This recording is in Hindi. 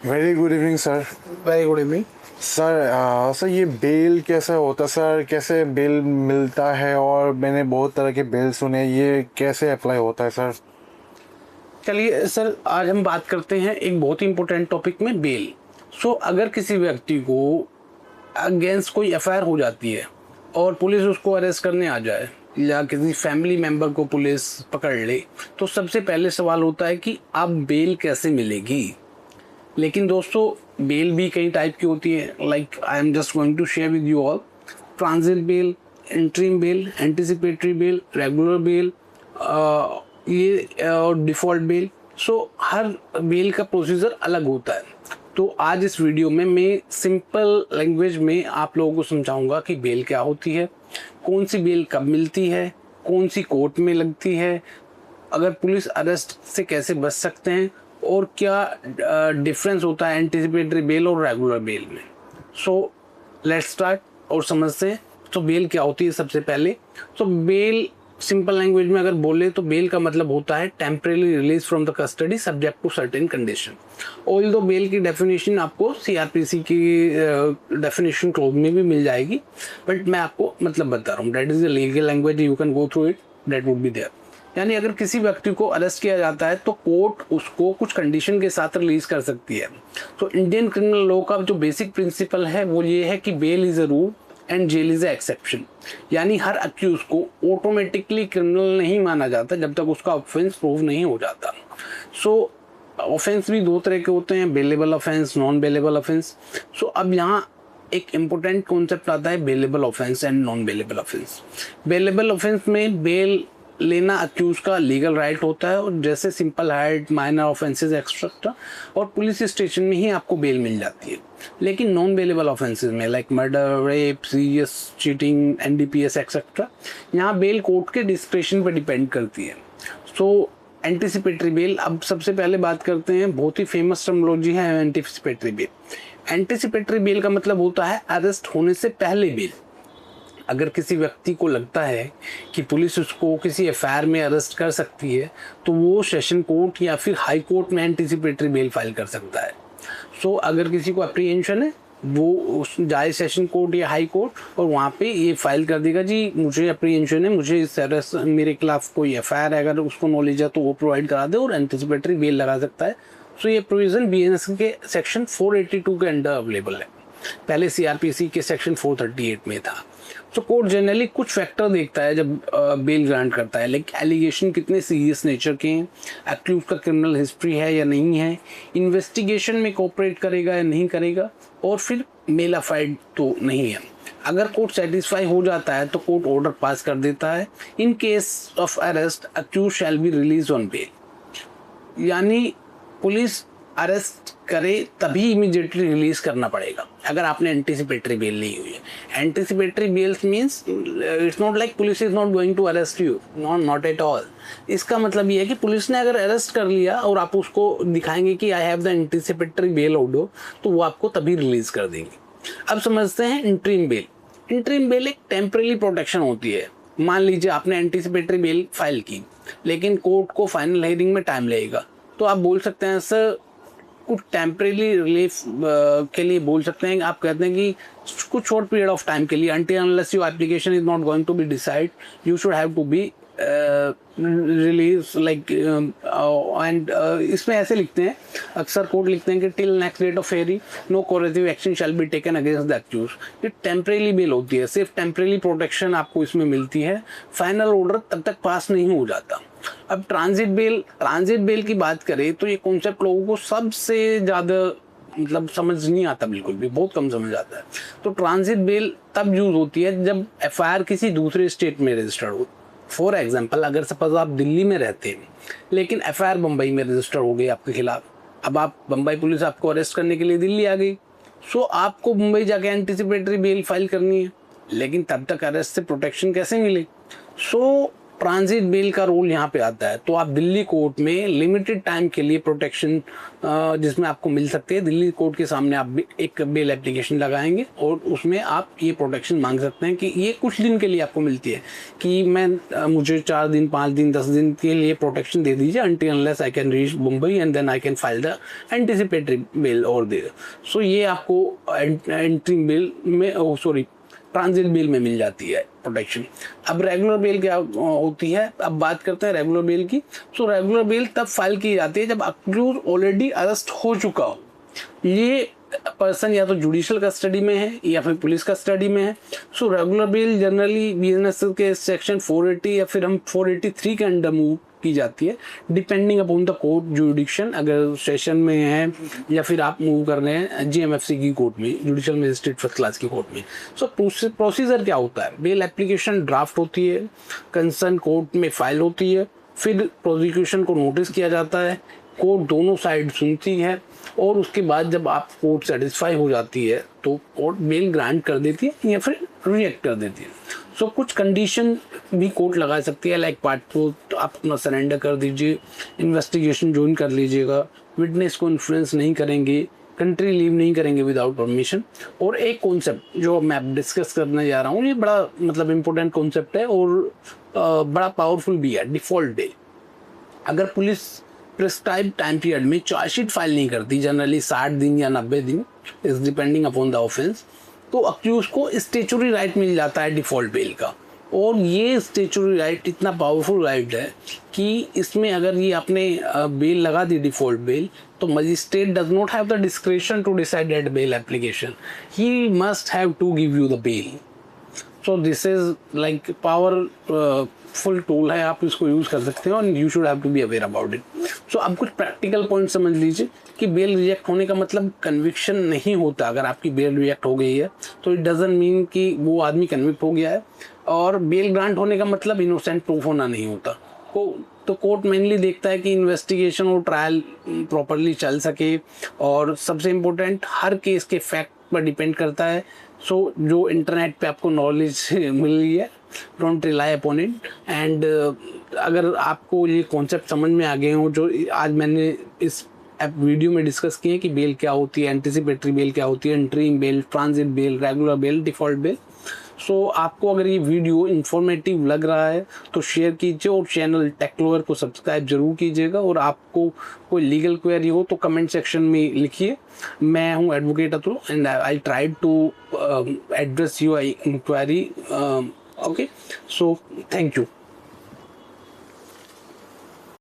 Very good evening sir. Very good evening. Sir ये बेल कैसा होता है सर, कैसे बेल मिलता है? और मैंने बहुत तरह के बेल सुने, ये कैसे अप्लाई होता है सर? चलिए सर, आज हम बात करते हैं एक बहुत ही इंपॉर्टेंट टॉपिक में, बेल। अगर किसी व्यक्ति को अगेंस्ट कोई एफआईआर हो जाती है और पुलिस उसको अरेस्ट करने आ जाए या किसी फैमिली मेंबर को पुलिस पकड़ ले, तो सबसे पहले सवाल होता है कि आप बेल कैसे मिलेगी। लेकिन दोस्तों, बेल भी कई टाइप की होती है। Like I am just going to share with you all: transit bail, interim bail, anticipatory bail, regular bail, ये और डिफॉल्ट बेल। हर बेल का प्रोसीजर अलग होता है। तो आज इस वीडियो में मैं सिंपल लैंग्वेज में आप लोगों को समझाऊंगा कि बेल क्या होती है, कौन सी बेल कब मिलती है, कौन सी कोर्ट में लगती है, अगर पुलिस अरेस्ट से कैसे बच सकते हैं, और क्या डिफरेंस होता है एंटिसिपेटरी बेल और रेगुलर बेल में। लेट्स स्टार्ट और समझते हैं। बेल क्या होती है सबसे पहले। बेल सिंपल लैंग्वेज में अगर बोले तो बेल का मतलब होता है temporary release from the custody subject to certain condition. Although bail की डेफिनेशन आपको सीआरपीसी की डेफिनेशन क्लोज में भी मिल जाएगी, बट मैं आपको मतलब बता रहा हूँ। That is the legal language, you can go through it, that would be there. यानी अगर किसी व्यक्ति को अरेस्ट किया जाता है तो कोर्ट उसको कुछ कंडीशन के साथ रिलीज कर सकती है। इंडियन क्रिमिनल लॉ का जो बेसिक प्रिंसिपल है वो ये है कि bail is a rule and jail is a exception. यानी हर अक्यूज को ऑटोमेटिकली क्रिमिनल नहीं माना जाता जब तक उसका ऑफेंस प्रूव नहीं हो जाता। ऑफेंस भी दो तरह के होते हैं: bailable offence, non bailable offence. अब यहाँ एक इम्पोर्टेंट कॉन्सेप्ट आता है bailable offence and non bailable offence. Bailable offence में बेल लेना अक्यूज का लीगल राइट होता है, और जैसे simple height, minor offences etcetera, और पुलिस स्टेशन में ही आपको बेल मिल जाती है। लेकिन नॉन बेलेबल ऑफेंसेस में like murder, rape, serious cheating, NDPS etcetera, यहाँ बेल कोर्ट के डिस्क्रिप्शन पर डिपेंड करती है। एंटिसिपेटरी बेल, अब सबसे पहले बात करते हैं, बहुत ही फेमस टर्मिनोलॉजी है एंटिसिपेटरी बेल। एंटिसिपेटरी बेल का मतलब होता है अरेस्ट होने से पहले बेल। अगर किसी व्यक्ति को लगता है कि पुलिस उसको किसी एफआईआर में अरेस्ट कर सकती है तो वो सेशन कोर्ट या फिर हाई कोर्ट में एंटिसिपेटरी बेल फाइल कर सकता है। अगर किसी को अप्रीहेंशन है वो उस जाए सेशन कोर्ट या हाई कोर्ट और वहाँ पे ये फाइल कर देगा, जी मुझे अप्रीहेंशन है, मुझे इस अरेस्ट, मेरे खिलाफ कोई एफआईआर है, अगर उसको नॉलेज है तो वो प्रोवाइड करा दे और एंटिसिपेटरी बेल लगा सकता है। ये प्रोविजन बीएनएस के सेक्शन 482 के अंडर अवेलेबल है। पहले सीआरपीसी के सेक्शन 438 में था। कोर्ट जनरली कुछ फैक्टर देखता है जब बेल ग्रांट करता है, लाइक एलिगेशन कितने सीरियस नेचर के हैं, अक्यूज का क्रिमिनल हिस्ट्री है या नहीं है, इन्वेस्टिगेशन में कोऑपरेट करेगा या नहीं करेगा, और फिर मेलाफाइड तो नहीं है। अगर कोर्ट सेटिस्फाई हो जाता है तो कोर्ट ऑर्डर पास कर देता है। In case of arrest accused shall be release on bail. यानी पुलिस अरेस्ट करे तभी इमीडिएटली रिलीज करना पड़ेगा अगर आपने एंटिसिपेटरी बेल ली हुई है। Anticipatory bail means it's not like police is not going to arrest you, not at all. इसका मतलब ये है कि पुलिस ने अगर अरेस्ट कर लिया और आप उसको दिखाएंगे कि I have the anticipatory bail order, तो वो आपको तभी रिलीज कर देंगे। अब समझते हैं इंटरिम बेल। इंटरिम बेल एक टेम्परेरी प्रोटेक्शन होती है। मान लीजिए आपने एंटिसिपेटरी बेल फाइल की, लेकिन कोर्ट को फाइनल हियरिंग में टाइम लगेगा, तो आप बोल सकते हैं सर कुछ टेम्परेरी रिलीफ के लिए बोल सकते हैं। आप कहते हैं कि कुछ शॉर्ट पीरियड ऑफ टाइम के लिए, until unless your application is not going to be decided, you should have to be release like. And इसमें ऐसे लिखते हैं, अक्सर कोर्ट लिखते हैं कि till next date of hearing no coercive action shall be taken against the accused. ये टेम्परेरी बेल होती है, सिर्फ टेम्परेरी प्रोटेक्शन आपको इसमें मिलती है, फाइनल ऑर्डर तब तक पास नहीं हो जाता। अब ट्रांजिट बेल की बात करें तो ये कॉन्सेप्ट लोगों को सबसे ज़्यादा मतलब समझ नहीं आता, बिल्कुल भी, बहुत कम समझ आता है। ट्रांजिट बेल तब यूज होती है जब एफआईआर किसी दूसरे स्टेट में रजिस्टर्ड हो। फॉर एग्जाम्पल, अगर सपोज आप दिल्ली में रहते हैं लेकिन एफआईआर बम्बई में रजिस्टर हो गई आपके खिलाफ, अब आप बम्बई पुलिस आपको अरेस्ट करने के लिए दिल्ली आ गई, आपको मुंबई जाके एंटिसिपेटरी बेल फाइल करनी है, लेकिन तब तक अरेस्ट से प्रोटेक्शन कैसे मिले? ट्रांजिट बेल का रोल यहाँ पे आता है। तो आप दिल्ली कोर्ट में लिमिटेड टाइम के लिए प्रोटेक्शन जिसमें आपको मिल सकती है, दिल्ली कोर्ट के सामने आप एक बेल एप्लीकेशन लगाएंगे और उसमें आप ये प्रोटेक्शन मांग सकते हैं कि ये कुछ दिन के लिए आपको मिलती है कि मुझे 4 दिन 5 दिन 10 दिन के लिए प्रोटेक्शन दे दीजिए until unless I can reach Mumbai and then I can file the anticipatory bail और देयर। सो ये आपको एंट्री बेल में ट्रांजिट बेल में मिल जाती है प्रोटेक्शन। अब रेगुलर बेल क्या होती है, अब बात करते हैं रेगुलर बेल की। सो रेगुलर बेल तब फाइल की जाती है जब अक्यूज ऑलरेडी अरेस्ट हो चुका हो। ये पर्सन या तो जुडिशियल कस्टडी में है या फिर पुलिस कस्टडी में है। So regular bell generally BNS के सेक्शन 480 या फिर हम 483 के अंडर मूव की जाती है, डिपेंडिंग अपॉन द कोर्ट जुडिक्शन। अगर सेशन में है या फिर आप मूव कर रहे हैं जीएमएफसी की कोर्ट में, जुडिशियल मजिस्ट्रेट फर्स्ट क्लास की कोर्ट में। सो प्रोसीजर क्या होता है, बेल एप्लीकेशन ड्राफ्ट होती है, कंसर्न कोर्ट में फाइल होती है, फिर प्रोसिक्यूशन को नोटिस किया जाता है, कोर्ट दोनों साइड सुनती है और उसके बाद जब आप कोर्ट सेटिस्फाई हो जाती है तो कोर्ट बेल ग्रांट कर देती है या फिर रिजेक्ट कर देती है। सो कुछ कंडीशन भी कोर्ट लगा सकती है, लाइक पार्ट को तो आप अपना सरेंडर कर दीजिए, इन्वेस्टिगेशन ज्वाइन कर लीजिएगा, विटनेस को इन्फ्लुएंस नहीं करेंगे, कंट्री लीव नहीं करेंगे विदाउट परमिशन। और एक कॉन्सेप्ट जो मैं डिस्कस करने जा रहा हूँ, ये बड़ा मतलब इम्पोर्टेंट कॉन्सेप्ट है और बड़ा पावरफुल भी है, डिफॉल्ट डे। अगर पुलिस प्रिस्क्राइब टाइम पीरियड में चार्जशीट फाइल नहीं करती, जनरली 60 दिन या 90 दिन, is depending upon the offence, तो अक्यूज को स्टेचुरी राइट मिल जाता है डिफॉल्ट बेल का। और ये स्टेचुरी राइट इतना पावरफुल राइट है कि इसमें अगर ये आपने बेल लगा दी डिफॉल्ट बेल, तो magistrate does not have the description to decide that bail application, he must have to give you the bail. So this is like powerful tool है, आप इसको यूज कर सकते हैं और you should have to be aware about it. So अब कुछ प्रैक्टिकल पॉइंट समझ लीजिए कि बेल रिजेक्ट होने का मतलब कन्विक्शन नहीं होता। अगर आपकी बेल रिजेक्ट हो गई है तो इट डजंट मीन कि वो आदमी कन्विक्ट हो गया है, और बेल ग्रांट होने का मतलब इनोसेंट प्रूफ होना नहीं होता। तो कोर्ट मेनली देखता है कि इन्वेस्टिगेशन और ट्रायल प्रॉपरली चल सके, और सबसे इम्पोर्टेंट हर केस के फैक्ट पर डिपेंड करता है। सो जो इंटरनेट पे आपको नॉलेज मिल रही है, don't rely upon it. And अगर आपको ये कॉन्सेप्ट समझ में आ गए हो जो आज मैंने इस वीडियो में डिस्कस किए कि बेल क्या होती है, एंटिसिपेटरी बेल क्या होती है, interim bail, transit bail, regular bail, default bail. So आपको अगर ये वीडियो इन्फॉर्मेटिव लग रहा है तो शेयर कीजिए और चैनल टेक्लॉयर को सब्सक्राइब जरूर कीजिएगा। और आपको कोई लीगल क्वेरी हो तो कमेंट सेक्शन में लिखिए। मैं हूँ advocate Atul and I tried to address your inquiry. Okay, so thank you.